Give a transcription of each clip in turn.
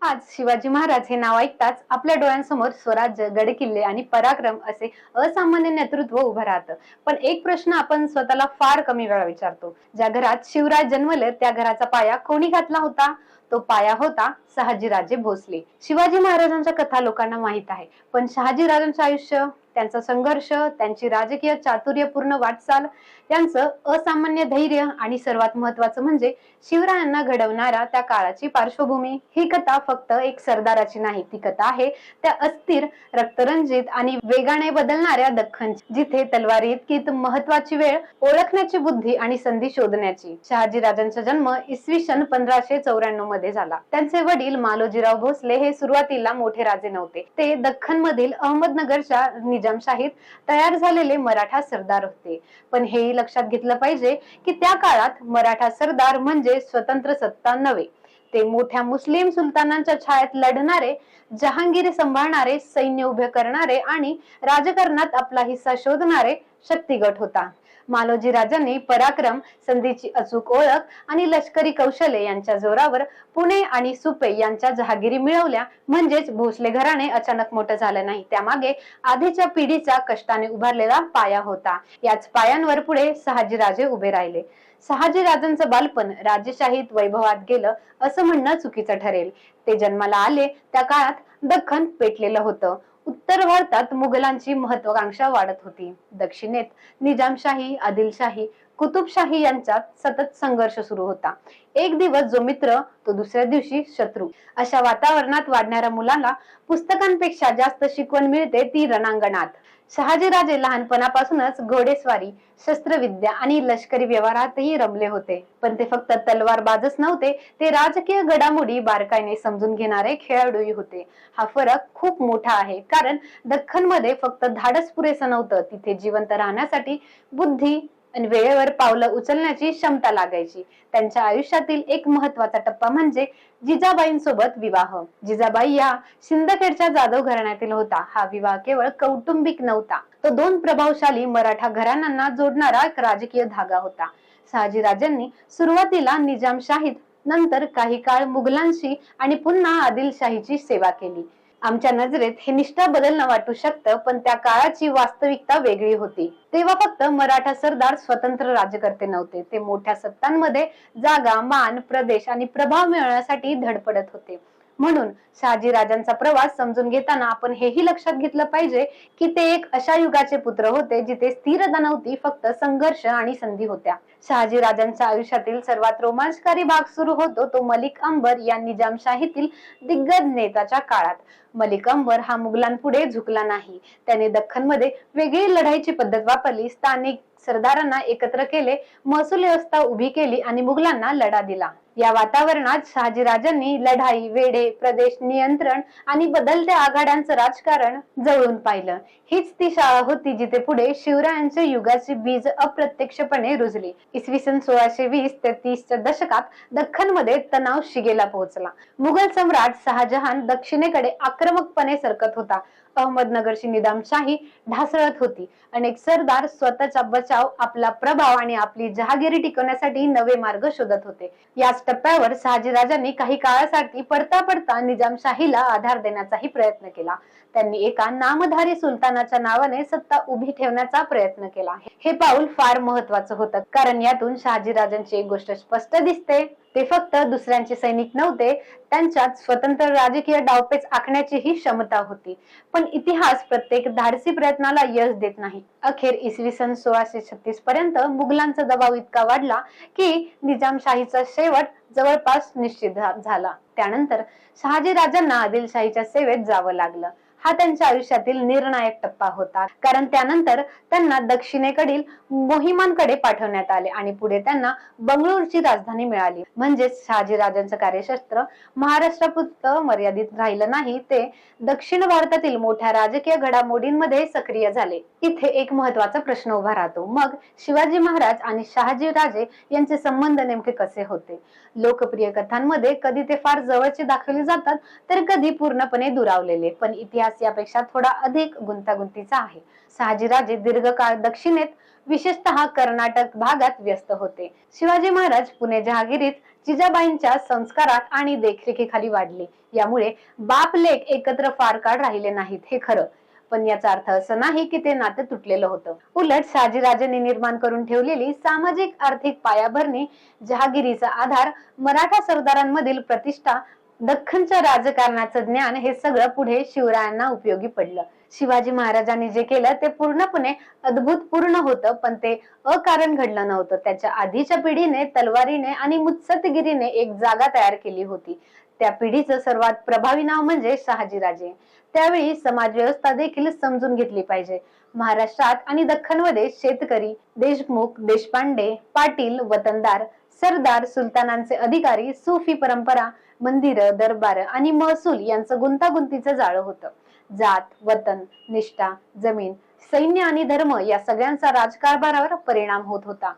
आज शिवाजी महाराज हे नाव ऐकताच आपल्या डोळ्यांसमोर स्वराज्य, गडकिल्ले आणि पराक्रम असे असामान्य नेतृत्व उभं राहतं. पण एक प्रश्न आपण स्वतःला फार कमी वेळा विचारतो. ज्या घरात शिवराज जन्मले त्या घराचा पाया कोणी घातला होता? तो पाया होता शहाजीराजे भोसले. शिवाजी महाराजांच्या कथा लोकांना माहित आहे, पण शहाजीराजांचं आयुष्य, त्यांचा संघर्ष, त्यांची राजकीय चातुर्यपूर्ण वाटचाल, त्यांचं असामान्य धैर्य आणि सर्वात महत्वाचं म्हणजे शिवरायांना घडवणारा त्या काळाची पार्श्वभूमी. ही कथा फक्त एक सरदाराची नाही, ती कथा आहे त्या अस्थिर, रक्तरंजित आणि वेगाने बदलणाऱ्या दख्खनची, जिथे तलवारी इतकी महत्वाची वेळ ओळखण्याची बुद्धी आणि संधी शोधण्याची. शहाजीराजांचा जन्म इसवी सन 1594 मध्ये झाला. त्यांचे वडील मालोजीराव भोसले हे सुरुवातीला मोठे राजे नव्हते. ते दख्खन मधील अहमदनगरच्या निजामशाहीत तयार झालेले मराठा सरदार होते. पण हेही लक्षात घेतलं पाहिजे की त्या काळात मराठा सरदार म्हणजे स्वतंत्र सत्ता नव्हे. ते मोठ्या मुस्लिम सुलतानांच्या छायेत लढणारे, जहांगीर सांभाळणारे, सैन्य उभे करणारे आणि राजकारणात आपला हिस्सा शोधणारे शक्तिगट होता. मालोजी राजांनी पराक्रम, संधीची अचूक ओळख आणि लष्करी कौशल्य यांच्या जोरावर पुणे आणि सुपे यांच्या जहागिरी मिळवल्या. म्हणजेच भोसले घराणे अचानक मोठं झालं नाही, त्यामागे आधीच्या पिढीचा कष्टाने उभारलेला पाया होता. याच पायांवर पुढे शहाजीराजे उभे राहिले. शहाजीराजांचं बालपण राजेशाहीत वैभवात गेलं असं म्हणणं चुकीचं ठरेल. ते जन्माला आले त्या काळात दख्खन पेटलेलं होतं. उत्तर भारतात मुघलांची महत्वाकांक्षा वाढत होती. दक्षिणेत निजामशाही, आदिलशाही, कुतुबशाही यांच्यात सतत संघर्ष सुरू होता. एक दिवस जो मित्र तो दुसऱ्या दिवशी शत्रू. अशा वातावरणात वाढणाऱ्या मुलाला पुस्तकांपेक्षा जास्त शिकवण मिळते ती रणांगणात. शहाजीराजे लहानपणापासूनच घोडेस्वारी, शस्त्रविद्या आणि लष्करी व्यवहारातही रमले होते. पण ते फक्त तलवारबाजच नव्हते, ते राजकीय घडामोडी बारकाईने समजून घेणारे खेळाडूही होते. हा फरक खूप मोठा आहे, कारण दख्खन मध्ये फक्त धाडस पुरेसं नव्हतं, तिथे जिवंत राहण्यासाठी बुद्धी आणि वेळेवर पावलं उचलण्याची क्षमता लागायची. त्यांच्या आयुष्यातील एक महत्वाचा टप्पा म्हणजे जिजाबाईंसोबत विवाह. जिजाबाई या सिंदखेडच्या जाधव घराण्यातील होता. हा विवाह केवळ कौटुंबिक नव्हता, तो दोन प्रभावशाली मराठा घराण्यांना जोडणारा एक राजकीय धागा होता. शहाजीराजांनी सुरुवातीला निजामशाहीत, नंतर काही काळ मुघलांशी आणि पुन्हा आदिलशाहीची सेवा केली. आमच्या नजरेत हे निष्ठा बदलणं वाटू शकतं, पण त्या काळाची वास्तविकता वेगळी होती. तेव्हा फक्त मराठा सरदार स्वतंत्र राज्यकर्ते नव्हते, ते मोठ्या सत्तांमध्ये जागा, मान, प्रदेश आणि प्रभाव मिळवण्यासाठी धडपडत होते. म्हणून शहाजीराजांचा प्रवास समजून घेताना आपण हेही लक्षात घेतलं पाहिजे की ते एक अशा युगाचे पुत्र होते जिथे स्थिरता नव्हती, फक्त संघर्ष आणि संधी होत्या. शहाजीराजांच्या आयुष्यातील सर्वात रोमांचकारी भाग सुरू होतो तो मलिक अंबर या निजामशाहीतील दिग्गज नेत्याच्या काळात. मलिक अंबर हा मुघलांपुढे झुकला नाही. त्याने दख्खनमध्ये वेगळी लढाईची पद्धत वापरली, स्थानिक सरदारांना एकत्र केले, महसूल व्यवस्था उभी केली आणि मुघलांना लढा दिला. या वातावरणात शहाजीराजांनी लढाई, वेढे, प्रदेश नियंत्रण आणि बदलत्या आघाड्यांचं राजकारण जवळून पाहिलं. हीच ती शाळा होती जिथे पुढे शिवरायांचे युगाची बीज अप्रत्यक्षपणे रुजली. इसवी सन 1620 ते 30च्या दशकात दख्खनमध्ये तणाव शिगेला पोहोचला. मुघल सम्राट शहाजहान दक्षिणेकडे आक्रमकपणे सरकत होता. अहमदनगरची निजामशाही ढासळत होती. अनेक सरदार स्वतःचा बचाव, आपला प्रभाव आणि आपली जहागिरी टिकवण्यासाठी नवे मार्ग शोधत होते. याच टप्प्यावर शहाजीराजांनी काही काळासाठी पडता पडता निजामशाहीला आधार देण्याचाही प्रयत्न केला. त्यांनी एका नामधारी सुलतानाच्या नावाने सत्ता उभी ठेवण्याचा प्रयत्न केला. हे पाऊल फार महत्वाचं होतं, कारण यातून शहाजीराजांची एक गोष्ट स्पष्ट दिसते, ते फक्त दुसऱ्यांचे सैनिक नव्हते, त्यांच्यात स्वतंत्र राजकीय डावपेच आखण्याची ही क्षमता होती. पण इतिहास प्रत्येक धाडसी प्रयत्नाला यश देत नाही. अखेर इसवी सन 1636 पर्यंत मुघलांचा दबाव इतका वाढला की निजामशाहीचा शेवट जवळपास निश्चित झाला. त्यानंतर शहाजीराजांना आदिलशाहीच्या सेवेत जावं लागलं. हा त्यांच्या आयुष्यातील निर्णायक टप्पा होता, कारण त्यानंतर त्यांना दक्षिणेकडील मोहिमांकडे पाठवण्यात आले आणि पुढे त्यांना बंगळूरची राजधानी मिळाली. म्हणजेच शहाजीराजांचं कार्यक्षेत्र महाराष्ट्रापुरतं मर्यादित राहिलं नाही, ते दक्षिण भारतातील मोठ्या राजकीय घडामोडींमध्ये सक्रिय झाले. इथे एक महत्वाचा प्रश्न उभा राहतो, मग शिवाजी महाराज आणि शहाजीराजे यांचे संबंध नेमके कसे होते? लोकप्रिय कथांमध्ये कधी ते फार जवळचे दाखवले जातात, तर कधी पूर्णपणे दुरावलेले. पण इतिहास इतिहास यापेक्षा थोडा अधिक गुंतागुंतीचा आहे. शहाजीराजे दीर्घकाळ दक्षिणेत विशेषतः कर्नाटक भागात व्यस्त होते. शिवाजी महाराज पुणे जहागिरीत जिजाबाईंच्या संस्कारात आणि देखरेखीखाली वाढले. यामुळे बाप लेक एकत्र फार काळ राहिले नाहीत हे खरं, पण याचा अर्थ असं नाही की ते नातं तुटलेलं होतं. उलट शहाजीराजांनी निर्माण करून ठेवलेली सामाजिक आर्थिक पायाभरणी, जहागिरीचा आधार, मराठा सरदारांमधील प्रतिष्ठा, दख्खनच्या राजकारणाचं ज्ञान हे सगळं पुढे शिवरायांना उपयोगी पडलं. शिवाजी महाराजांनी जे केलं ते पूर्णपणे अद्भुतपूर्ण होतं, पण ते अकारण घडलं नव्हतं. त्याच्या आधीच्या पिढीने तलवारीने आणि मुत्सद्देगिरीने एक जागा तयार केली होती. त्या पिढीचं सर्वात प्रभावी नाव म्हणजे शहाजीराजे. त्यावेळी समाज व्यवस्था देखील समजून घेतली पाहिजे. महाराष्ट्रात आणि दख्खनमध्ये शेतकरी, देशमुख, देशपांडे, पाटील, वतनदार, सरदार, सुलतानांचे अधिकारी, सुफी परंपरा, मंदिर, दरबार आणि महसूल यांचं गुंतागुंतीचं जाळं होतं. जात, वतन, निष्ठा, जमीन, सैन्य आणि धर्म या सगळ्यांचा राजकारभारावर परिणाम होत होता.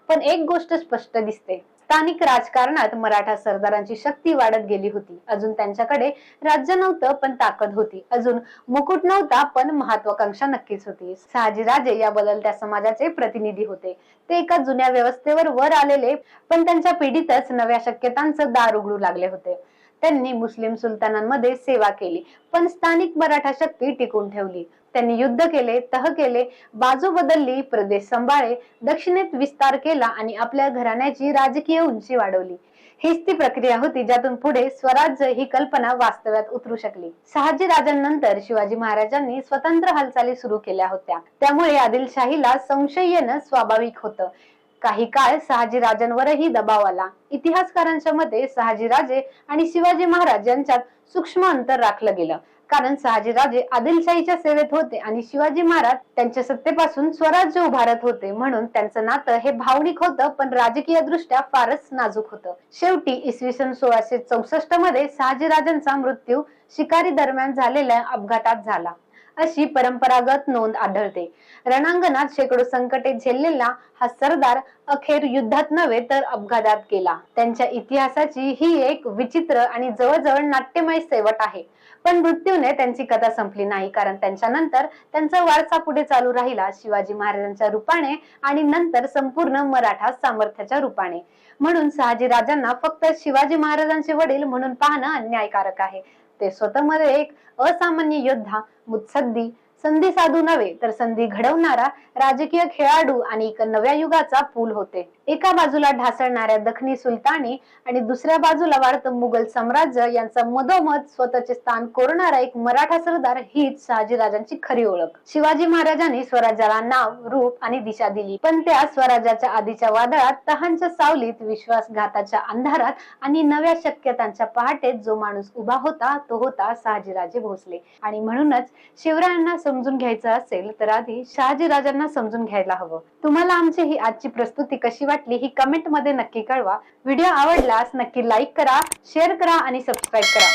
पण एक गोष्ट स्पष्ट दिसते, स्थानिक राजकारणात मराठा सरदारांची शक्ती वाढत गेली होती. अजून त्यांच्याकडे राज्य नव्हतं पण ताकद होती. अजून मुकुट नव्हता पण महत्वाकांक्षा नक्कीच होती. शहाजीराजे या बदलत्या समाजाचे प्रतिनिधी होते. ते एका जुन्या व्यवस्थेवर वर आलेले, पण त्यांच्या पिढीतच नव्या शक्यतांचं दार उघडू लागले होते. त्यांनी मुस्लिम सुलतानांमध्ये सेवा केली, पण स्थानिक मराठा शक्ती टिकून ठेवली. त्यांनी युद्ध केले, तह केले, बाजू बदलली, प्रदेश सांभाळले, दक्षिणेत विस्तार केला आणि आपल्या घराण्याची राजकीय उंची वाढवली. हीच ती प्रक्रिया होती ज्यातून पुढे स्वराज्य ही कल्पना वास्तव्यात उतरू शकली. शहाजीराजांनंतर शिवाजी महाराजांनी स्वतंत्र हालचाली सुरू केल्या होत्या. त्यामुळे आदिलशाहीला संशय येणं स्वाभाविक होतं. काही काळ शहाजीराजांवरही दबाव आला. इतिहासकारांच्या मते शहाजीराजे आणि शिवाजी महाराज यांच्यात सूक्ष्म अंतर राखलं गेलं, कारण शहाजीराजे आदिलशाहीच्या सेवेत होते आणि शिवाजी महाराज त्यांच्या सत्तेपासून स्वराज्य उभारत होते. म्हणून त्यांचं नातं हे भावनिक होतं, पण राजकीय दृष्ट्या फारच नाजूक होतं. शेवटी इसवी सन 1664 मध्ये शहाजीराजांचा मृत्यू शिकारी दरम्यान झालेल्या अपघातात झाला, अशी परंपरागत नोंद आढळते. रणांगणात शेकडो संकटे झेललेला हा सरदार अखेर युद्धात नव्हे तर अपघातात गेला. त्यांच्या इतिहासाची ही एक विचित्र आणि जवळजवळ नाट्यमय शेवट आहे. पण मृत्यूने त्यांची कथा संपली नाही, कारण त्यांच्यानंतर त्यांचा वारसा पुढे चालू राहिला, शिवाजी महाराजांच्या रूपाने आणि नंतर संपूर्ण मराठा सामर्थ्याच्या रूपाने. म्हणून शहाजीराजांना फक्त शिवाजी महाराजांचे वडील म्हणून पाहणं अन्यायकारक आहे. ते स्वतःमध्ये एक असामान्य योद्धा, मुत्सद्दी, संधी साधू नव्हे तर संधी घडवणारा राजकीय खेळाडू आणि एक नव्या युगाचा पूल होते. एका बाजूला ढासळणाऱ्या दखनी सुलतानी आणि दुसऱ्या बाजूला वाढतं मुघल साम्राज्य यांचा मधोमध स्वतःचे स्थान कोरणारा एक मराठा सरदार, हीच शहाजीराजांची खरी ओळख. शिवाजी महाराजांनी स्वराज्याला नाव, रूप आणि दिशा दिली, पण त्या स्वराज्याच्या आधीच्या वादळात, तहांच्या सावलीत, विश्वासघाताच्या अंधारात आणि नव्या शक्यतांच्या पहाटेत जो माणूस उभा होता तो होता शहाजीराजे भोसले. आणि म्हणूनच शिवरायांना समजून घ्यायचं असेल तर आधी शहाजीराजांना समजून घ्यायला हवं. तुम्हाला आमची ही आजची प्रस्तुती कशी वाटली ही कमेंट मध्ये नक्की कळवा. व्हिडिओ आवडल्यास नक्की लाईक करा, शेअर करा आणि सबस्क्राईब करा.